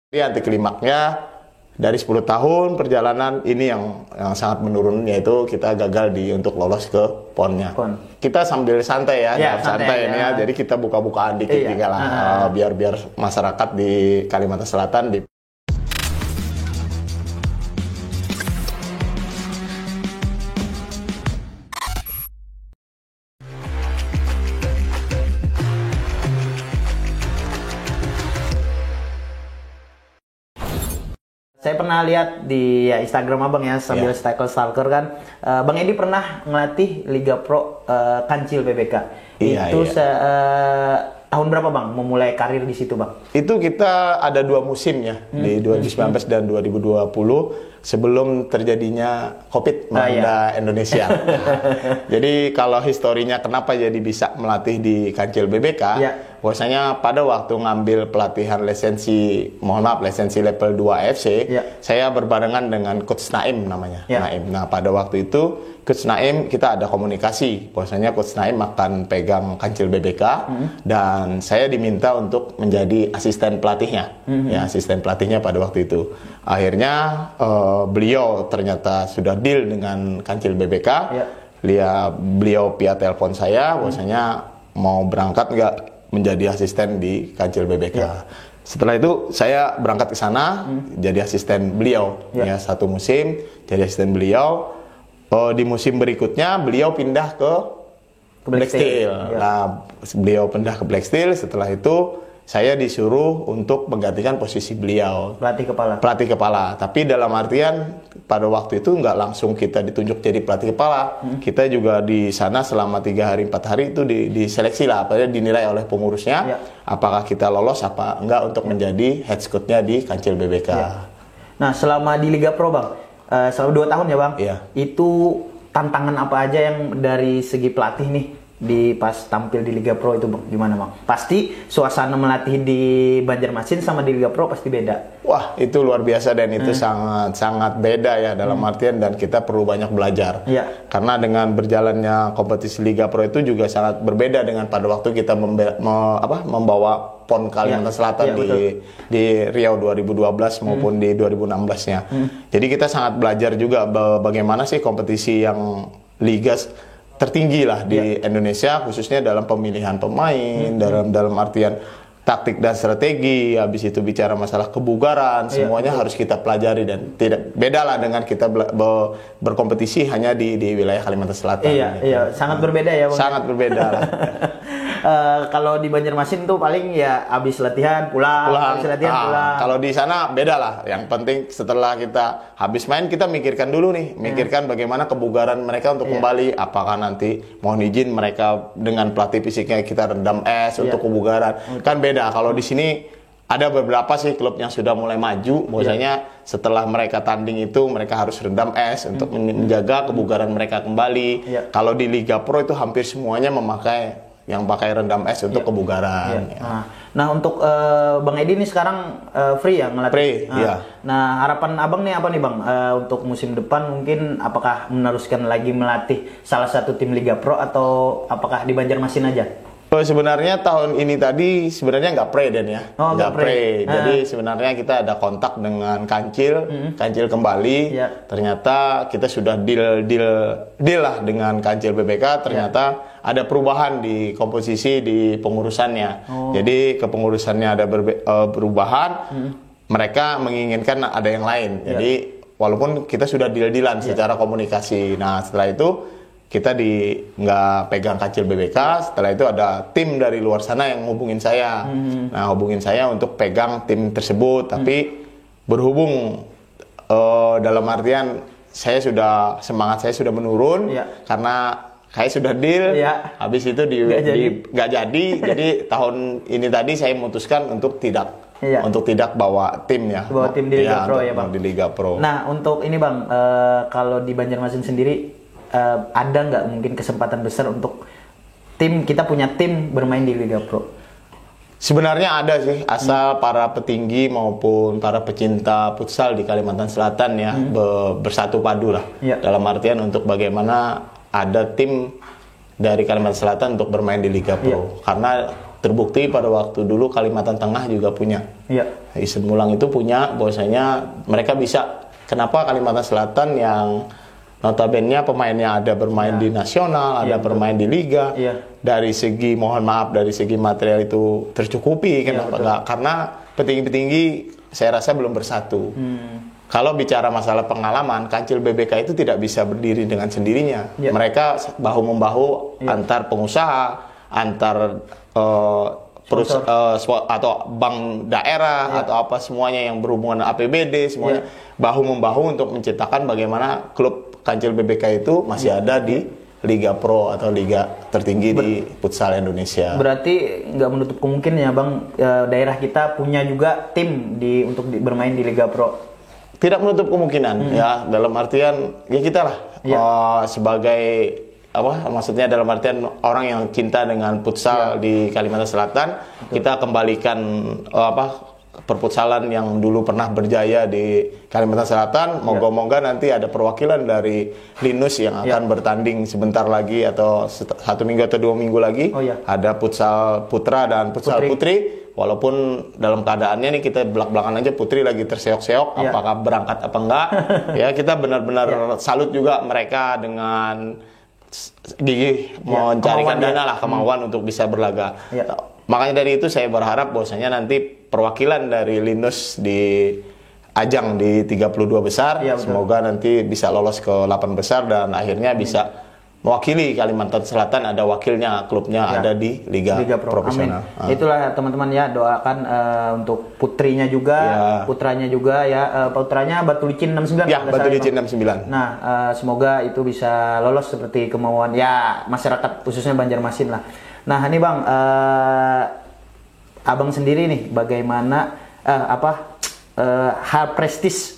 Ini anti klimaknya dari 10 tahun perjalanan ini yang sangat menurun, yaitu kita gagal untuk lolos ke PON-nya. Kita sambil santai ya, santai ini ya. Jadi kita buka-bukaan dikit juga lah, biar masyarakat di Kalimantan Selatan Saya pernah lihat di Instagram abang ya, sambil stalker kan, Bang Edi pernah ngelatih Liga Pro Kancil BBK. Tahun berapa bang memulai karir di situ bang? Itu kita ada 2 musim ya, di 2019 dan 2020 sebelum terjadinya COVID melanda Indonesia. Jadi kalau historinya kenapa jadi bisa melatih di Kancil BBK, bahwasanya pada waktu ngambil pelatihan lisensi level 2 AFC, saya berbarengan dengan Coach Naim namanya. Naim. Nah, pada waktu itu Coach Naim kita ada komunikasi, bahwasanya Coach Naim akan pegang Kancil BBK dan saya diminta untuk menjadi asisten pelatihnya. Ya, asisten pelatihnya pada waktu itu. Akhirnya beliau ternyata sudah deal dengan Kancil BBK. Beliau via telepon saya, bahwasanya mau berangkat nggak menjadi asisten di Kancil BBK. Setelah itu saya berangkat ke sana jadi asisten beliau. Ya, 1 musim jadi asisten beliau. Di musim berikutnya beliau pindah ke Black Steel. Nah, beliau pindah ke Black Steel. Setelah itu saya disuruh untuk menggantikan posisi beliau, pelatih kepala. Tapi dalam artian pada waktu itu nggak langsung kita ditunjuk jadi pelatih kepala. Kita juga di sana selama 3 hari 4 hari itu diseleksi lah, dinilai oleh pengurusnya apakah kita lolos apa enggak untuk menjadi head coach-nya di Kancil BBK. Nah, selama di Liga Pro bang, selama 2 tahun ya bang, itu tantangan apa aja yang dari segi pelatih nih pas tampil di Liga Pro itu bang, gimana bang? Pasti suasana melatih di Banjarmasin sama di Liga Pro pasti beda. Wah, itu luar biasa dan itu sangat beda ya dalam artian, dan kita perlu banyak belajar. Karena dengan berjalannya kompetisi Liga Pro itu juga sangat berbeda dengan pada waktu kita membawa PON Kalimantan Selatan di Riau 2012 maupun di 2016-nya. Jadi kita sangat belajar juga bagaimana sih kompetisi yang liga tertinggi lah di Indonesia, khususnya dalam pemilihan pemain, dalam artian taktik dan strategi. Habis itu bicara masalah kebugaran, semuanya harus kita pelajari, dan tidak beda lah dengan kita berkompetisi hanya di wilayah Kalimantan Selatan. Sangat berbeda ya bang. Sangat berbeda lah. Kalau di Banjarmasin tuh paling ya habis latihan pulang. Kalau di sana beda lah. Yang penting setelah kita habis main, kita mikirkan dulu nih, bagaimana kebugaran mereka untuk kembali. Apakah nanti mohon izin mereka dengan pelatih fisiknya kita rendam es untuk kebugaran. Kan beda. Kalau di sini ada beberapa sih klub yang sudah mulai maju, bahwasanya setelah mereka tanding itu mereka harus rendam es untuk menjaga kebugaran mereka kembali. Kalau di Liga Pro itu hampir semuanya pakai rendam es untuk kebugaran. Nah, untuk Bang Edi ini sekarang free ya ngelatih? Nah, harapan abang nih apa nih bang untuk musim depan? Mungkin apakah meneruskan lagi melatih salah satu tim Liga Pro atau apakah di Banjarmasin aja? Sebenarnya tahun ini tadi sebenarnya nggak pre Dan ya, nggak pre. Jadi sebenarnya kita ada kontak dengan Kancil kembali. Ternyata kita sudah deal lah dengan Kancil BBK. Ternyata ada perubahan di komposisi di pengurusannya. Jadi kepengurusannya ada perubahan. Mereka menginginkan ada yang lain. Jadi walaupun kita sudah deal-dealan secara komunikasi. Nah, setelah itu kita nggak pegang Kancil BBK. Setelah itu ada tim dari luar sana yang hubungin saya. Nah, hubungin saya untuk pegang tim tersebut. Tapi berhubung dalam artian semangat saya sudah menurun karena kayak sudah deal. Habis itu nggak jadi. Jadi tahun ini tadi saya memutuskan untuk tidak bawa tim ya. Bawa tim di Liga Pro ya bang. Di Liga Pro. Nah, untuk ini bang, kalau di Banjarmasin sendiri ada nggak mungkin kesempatan besar untuk kita punya tim bermain di Liga Pro? Sebenarnya ada sih, asal para petinggi maupun para pecinta futsal di Kalimantan Selatan ya bersatu padu lah. Dalam artian untuk bagaimana ada tim dari Kalimantan Selatan untuk bermain di Liga Pro. Karena terbukti pada waktu dulu Kalimantan Tengah juga punya. Iya. Isen Mulang itu punya, bahwasanya mereka bisa. Kenapa Kalimantan Selatan yang notabene pemainnya ada bermain di nasional, ada bermain di liga. Dari segi, mohon maaf, dari segi material itu tercukupi. Kenapa enggak? Karena petinggi-petinggi saya rasa belum bersatu. Kalau bicara masalah pengalaman, Kancil BBK itu tidak bisa berdiri dengan sendirinya. Mereka bahu-membahu antar pengusaha, antar atau bank daerah atau apa semuanya yang berhubungan dengan APBD, semuanya bahu-membahu untuk menciptakan bagaimana klub Kancil BBK itu masih ada di Liga Pro atau liga tertinggi di futsal Indonesia. Berarti nggak menutup kemungkinan ya Bang, daerah kita punya juga tim untuk bermain di Liga Pro. Tidak menutup kemungkinan ya, dalam artian ya kita lah sebagai apa, maksudnya dalam artian orang yang cinta dengan futsal di Kalimantan Selatan, kita kembalikan perputsalan yang dulu pernah berjaya di Kalimantan Selatan. Moga-moga nanti ada perwakilan dari Linus yang akan bertanding sebentar lagi, atau 1 minggu atau 2 minggu lagi. Ada futsal putra dan futsal putri. Walaupun dalam keadaannya nih kita belak-belakan aja, putri lagi terseok-seok apakah berangkat apa enggak. Ya, kita benar-benar salut juga mereka dengan gigih mencarikan dana lah, kemauan untuk bisa berlaga. Makanya dari itu saya berharap bahwasanya nanti perwakilan dari Linus di ajang di 32 besar, semoga nanti bisa lolos ke 8 besar dan akhirnya bisa mewakili Kalimantan Selatan, ada wakilnya, klubnya ada di Liga Profesional. Itulah teman-teman ya, doakan untuk putrinya juga, putranya juga ya, putranya Batu Licin 69. Ya, Batu Licin 69. Nah, semoga itu bisa lolos seperti kemauan ya masyarakat khususnya Banjarmasin lah. Nah, ini Bang, Abang sendiri nih bagaimana hal prestis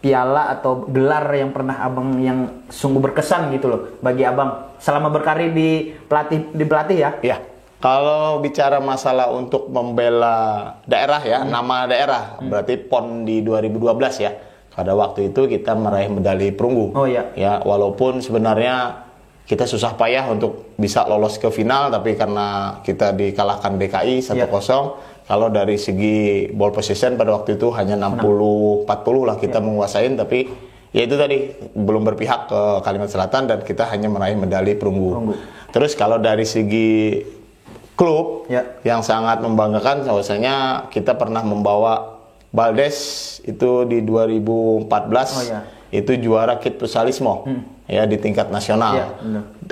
piala atau gelar yang pernah Abang yang sungguh berkesan gitu loh bagi Abang selama berkarir di pelatih ya? Iya. Kalau bicara masalah untuk membela daerah ya, nama daerah, berarti PON di 2012 ya. Pada waktu itu kita meraih medali perunggu. Ya, walaupun sebenarnya kita susah payah untuk bisa lolos ke final, tapi karena kita dikalahkan DKI 1-0. Kalau dari segi ball possession pada waktu itu hanya 60-40 lah kita menguasain, tapi ya itu tadi belum berpihak ke Kalimantan Selatan dan kita hanya meraih medali perunggu. Terus kalau dari segi klub yang sangat membanggakan, bahwasanya kita pernah membawa Baldes itu di 2014 itu juara Kid Futsalismo ya di tingkat nasional.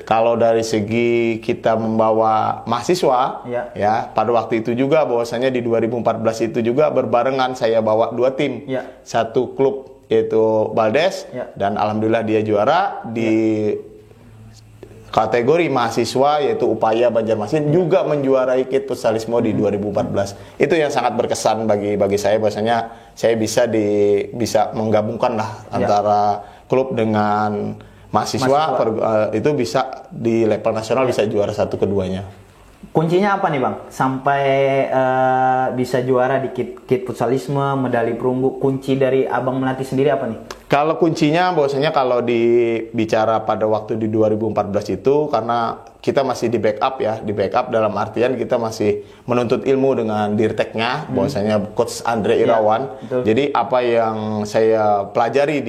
Kalau dari segi kita membawa mahasiswa ya pada waktu itu juga bahwasanya di 2014 itu juga berbarengan saya bawa 2 tim. Satu klub yaitu Baldes dan alhamdulillah dia juara di kategori mahasiswa yaitu Upaya Banjarmasin juga menjuarai Kid Futsalismo di 2014. Itu yang sangat berkesan bagi saya, bahwasanya saya bisa menggabungkan lah antara klub dengan mahasiswa. Itu bisa di level nasional bisa juara satu keduanya. Kuncinya apa nih Bang sampai bisa juara di Kid Futsalismo, medali perunggu? Kunci dari Abang melatih sendiri apa nih? Kalau kuncinya bahwasanya kalau dibicara pada waktu di 2014 itu karena kita masih di backup ya, di backup dalam artian kita masih menuntut ilmu dengan dirteknya, bahwasanya Coach Andre Irawan. Jadi apa yang saya pelajari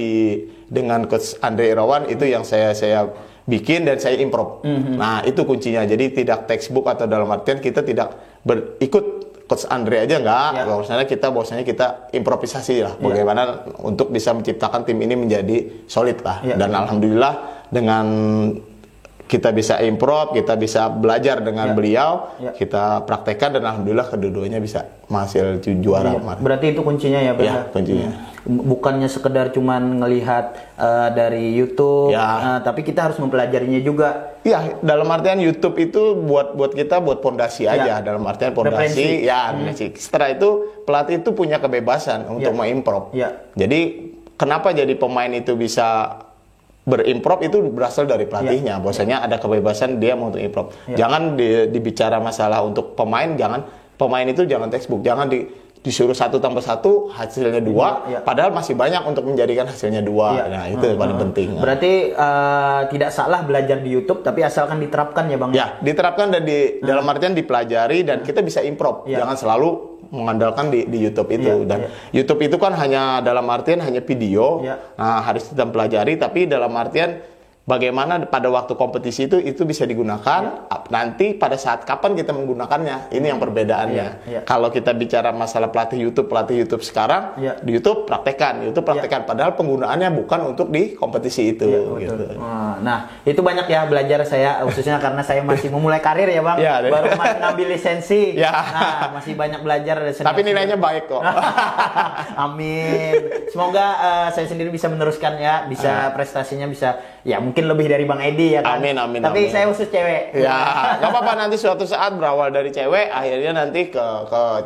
dengan Coach Andre Irawan itu yang saya bikin dan saya improve. Nah, itu kuncinya. Jadi tidak textbook atau dalam artian kita tidak berikut Coach Andre aja enggak. Bahwasanya kita improvisasi lah. Bagaimana untuk bisa menciptakan tim ini menjadi solid lah. Dan alhamdulillah dengan kita bisa improve, kita bisa belajar dengan beliau, kita praktekkan dan alhamdulillah kedua-duanya bisa menghasil juara. Berarti itu kuncinya ya, Bang? Ya, kuncinya. Bukannya sekedar cuman ngelihat dari YouTube, tapi kita harus mempelajarinya juga. Iya, dalam artian YouTube itu buat kita buat pondasi aja, dalam artian pondasi. Setelah itu pelatih itu punya kebebasan untuk mengimprove. Jadi kenapa jadi pemain itu bisa berimprove itu berasal dari pelatihnya, bahwasanya ada kebebasan dia mau untuk improve. Jangan dibicara masalah untuk pemain, pemain itu jangan textbook, jangan disuruh 1 tambah 1 hasilnya 2, padahal masih banyak untuk menjadikan hasilnya 2. Nah, itu yang paling penting. Berarti tidak salah belajar di YouTube, tapi asalkan diterapkan ya Bang? Ya, diterapkan dan dalam artian dipelajari dan kita bisa improve. Jangan selalu mengandalkan di YouTube itu. Dan YouTube itu kan hanya dalam artian hanya video. Nah, harus kita pelajari, tapi dalam artian bagaimana pada waktu kompetisi itu bisa digunakan. Nanti pada saat kapan kita menggunakannya, ini yang perbedaannya. Kalau kita bicara masalah pelatih YouTube sekarang, di YouTube praktekkan, padahal penggunaannya bukan untuk di kompetisi itu. Gitu. Nah, itu banyak ya belajar saya, khususnya karena saya masih memulai karir ya Bang, baru ngambil lisensi. Nah, masih banyak belajar. Tapi nilainya baik kok. Amin. Semoga saya sendiri bisa meneruskan ya, bisa prestasinya bisa ya mungkin lebih dari Bang Edi ya kan. Amin. Tapi saya khusus cewek. Ya, nggak apa-apa, nanti suatu saat berawal dari cewek, akhirnya nanti ke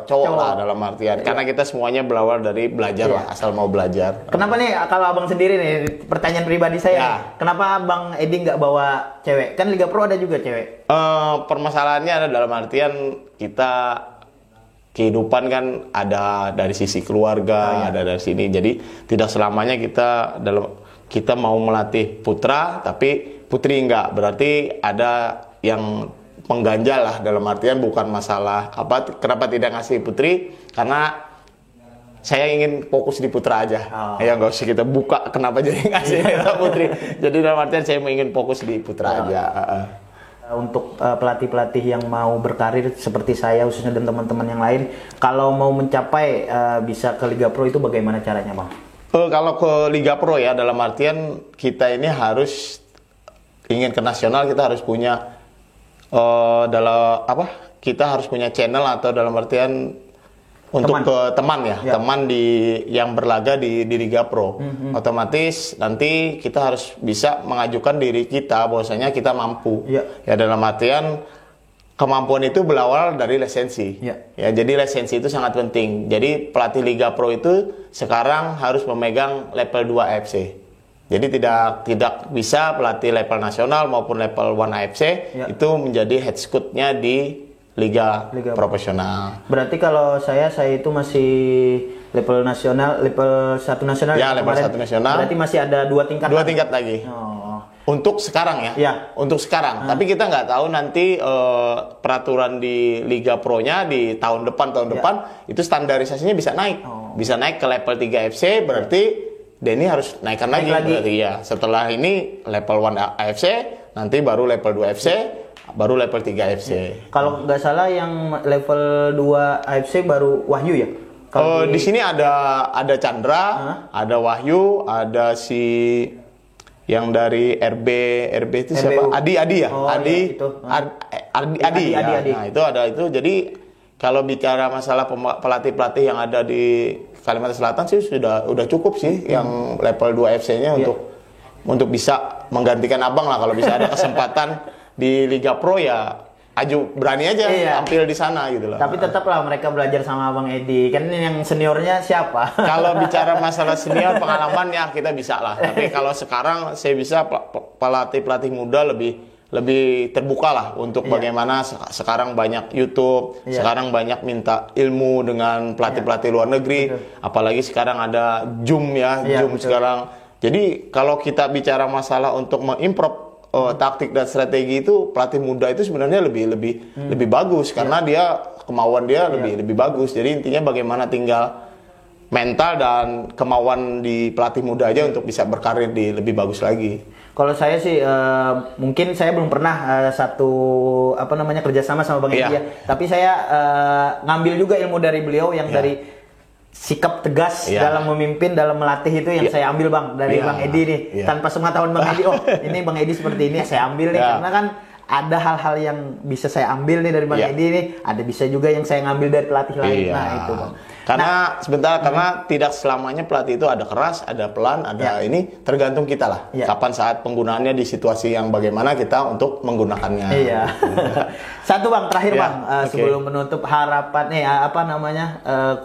cowok lah dalam artian. Karena kita semuanya berawal dari belajar lah, asal mau belajar. Kenapa nih kalau Abang sendiri nih, pertanyaan pribadi saya, kenapa Bang Edi nggak bawa cewek? Kan Liga Pro ada juga cewek. Permasalahannya ada dalam artian kita kehidupan kan ada dari sisi keluarga, ada dari sini. Jadi tidak selamanya kita mau melatih putra tapi putri enggak, berarti ada yang pengganjal lah, dalam artian bukan masalah kenapa tidak ngasih putri, karena saya ingin fokus di putra aja. Ya nggak usah kita buka kenapa jadi ngasih putri. Jadi dalam artian saya ingin fokus di putra aja. Untuk pelatih-pelatih yang mau berkarir seperti saya khususnya dan teman-teman yang lain, kalau mau mencapai bisa ke Liga Pro itu bagaimana caranya Bang? Kalau ke Liga Pro ya, dalam artian kita ini harus ingin ke nasional, kita harus punya kita harus punya channel, atau dalam artian untuk teman yang berlaga di Liga Pro. Otomatis nanti kita harus bisa mengajukan diri kita bahwasanya kita mampu. Ya dalam artian kemampuan itu berawal dari lisensi. Ya, jadi lisensi itu sangat penting. Jadi pelatih Liga Pro itu sekarang harus memegang level 2 AFC. Jadi tidak bisa pelatih level nasional maupun level 1 AFC itu menjadi head scout-nya di Liga profesional. Berarti kalau saya itu masih level nasional, level 1 nasional. Ya, level 1 nasional. Berarti masih ada 2 tingkat. 2 tingkat lagi. Untuk sekarang ya. Untuk sekarang. Tapi kita nggak tahu nanti peraturan di Liga Pro-nya di tahun depan itu standarisasinya bisa naik. Bisa naik ke level 3 FC, berarti Denny harus naikkan lagi. Berarti ya. Setelah ini level 1 AFC, nanti baru level 2 FC, baru level 3 FC. Kalau nggak salah yang level 2 AFC baru Wahyu ya? Di sini ada Chandra, ada Wahyu, ada si yang dari RB itu siapa? Adi ya? Adi. Nah, itu ada itu. Jadi kalau bicara masalah pelatih-pelatih yang ada di Kalimantan Selatan sih udah cukup sih yang level 2 FC-nya untuk bisa menggantikan Abang lah, kalau bisa ada kesempatan di Liga Pro ya berani aja tampil di sana gitu loh. Tapi tetaplah mereka belajar sama Bang Edi. Kan yang seniornya siapa? Kalau bicara masalah senior pengalaman ya kita bisa lah. Tapi kalau sekarang saya bisa pelatih muda lebih terbuka lah untuk bagaimana sekarang banyak YouTube, sekarang banyak minta ilmu dengan pelatih-pelatih luar negeri. Apalagi sekarang ada Zoom sekarang. Jadi kalau kita bicara masalah untuk mengimprove taktik dan strategi itu, pelatih muda itu sebenarnya lebih bagus karena kemauan dia lebih bagus. Jadi intinya bagaimana tinggal mental dan kemauan di pelatih muda aja untuk bisa berkarir di lebih bagus lagi. Kalau saya sih mungkin saya belum pernah kerjasama sama Bang Edi ya. Tapi saya ngambil juga ilmu dari beliau yang dari sikap tegas dalam memimpin, dalam melatih itu yang saya ambil Bang dari Bang Edi nih. Tanpa sepengetahuan Bang Edi, ini Bang Edi seperti ini, saya ambil nih karena kan ada hal-hal yang bisa saya ambil nih dari Bang Edi nih, ada bisa juga yang saya ngambil dari pelatih lain. Nah, itu Bang. Karena karena tidak selamanya pelatih itu ada keras, ada pelan, ada ini tergantung kita lah. Kapan saat penggunaannya di situasi yang bagaimana kita untuk menggunakannya. Satu Bang, terakhir Bang, sebelum menutup harapan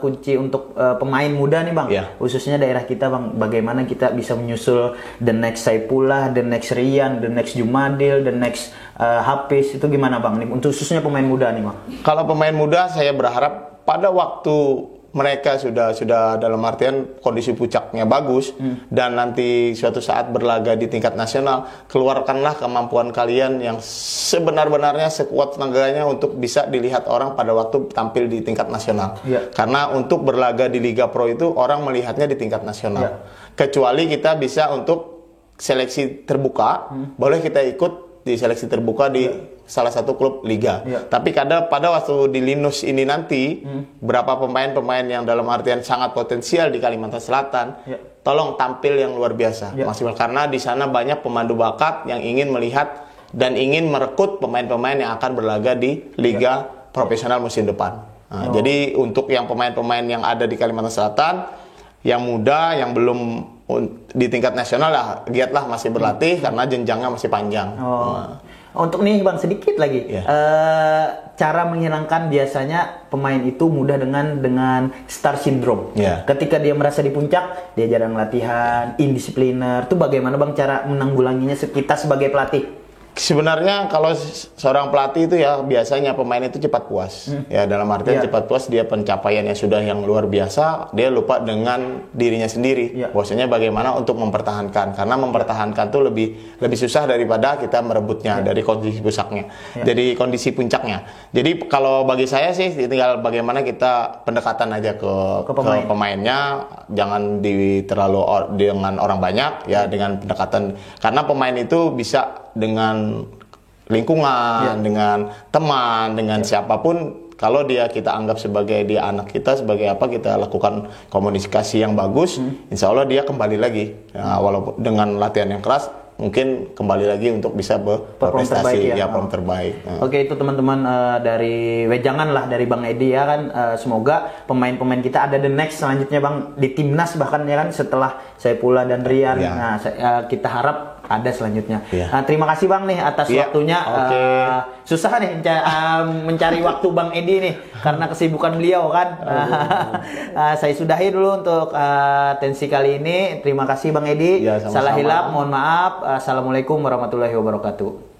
kunci untuk pemain muda nih Bang, khususnya daerah kita Bang, bagaimana kita bisa menyusul the next Saipullah, the next Rian, the next Jumadil, the next Hafiz, itu gimana Bang? Untuk khususnya pemain muda nih Bang. Kalau pemain muda saya berharap pada waktu mereka sudah dalam artian kondisi puncaknya bagus dan nanti suatu saat berlaga di tingkat nasional, keluarkanlah kemampuan kalian yang sebenar-benarnya sekuat tenaganya untuk bisa dilihat orang pada waktu tampil di tingkat nasional. Karena untuk berlaga di Liga Pro itu orang melihatnya di tingkat nasional. Kecuali kita bisa untuk seleksi terbuka, boleh kita ikut di seleksi terbuka di salah satu klub liga. Tapi pada waktu di Linus ini nanti berapa pemain-pemain yang dalam artian sangat potensial di Kalimantan Selatan, tolong tampil yang luar biasa maksimal, karena di sana banyak pemandu bakat yang ingin melihat dan ingin merekrut pemain-pemain yang akan berlaga di liga profesional musim depan. Nah, jadi untuk yang pemain-pemain yang ada di Kalimantan Selatan yang muda, yang belum di tingkat nasional lah, giatlah masih berlatih karena jenjangnya masih panjang. Untuk nih Bang, sedikit lagi cara menghilangkan biasanya pemain itu mudah dengan star syndrome. Ketika dia merasa di puncak, dia jarang latihan, indisipliner. Itu bagaimana Bang cara menanggulanginya kita sebagai pelatih? Sebenarnya kalau seorang pelatih itu ya biasanya pemain itu cepat puas. Ya dalam artian cepat puas, dia pencapaiannya sudah yang luar biasa, dia lupa dengan dirinya sendiri. Bahwasanya bagaimana untuk mempertahankan, karena mempertahankan tuh lebih susah daripada kita merebutnya dari kondisi pusatnya. Jadi kondisi puncaknya. Jadi kalau bagi saya sih tinggal bagaimana kita pendekatan aja ke pemainnya, jangan terlalu dengan orang banyak ya, dengan pendekatan, karena pemain itu bisa dengan lingkungan, dengan teman, dengan siapapun. Kalau kita anggap sebagai dia anak kita, sebagai apa, kita lakukan komunikasi yang bagus, insya Allah dia kembali lagi. Walaupun dengan latihan yang keras, mungkin kembali lagi untuk bisa berprestasi, perform terbaik. Oke, itu teman-teman dari Wejangan lah, dari Bang Edi ya kan. Semoga pemain-pemain kita ada the next selanjutnya Bang di timnas bahkan ya kan, setelah Saifullah dan Rian. Nah, kita harap ada selanjutnya. Nah, terima kasih Bang nih atas waktunya. Susah nih mencari waktu Bang Edi nih karena kesibukan beliau kan. Saya sudahi dulu untuk tensi kali ini. Terima kasih Bang Edi. Salah hilap, mohon maaf. Assalamualaikum warahmatullahi wabarakatuh.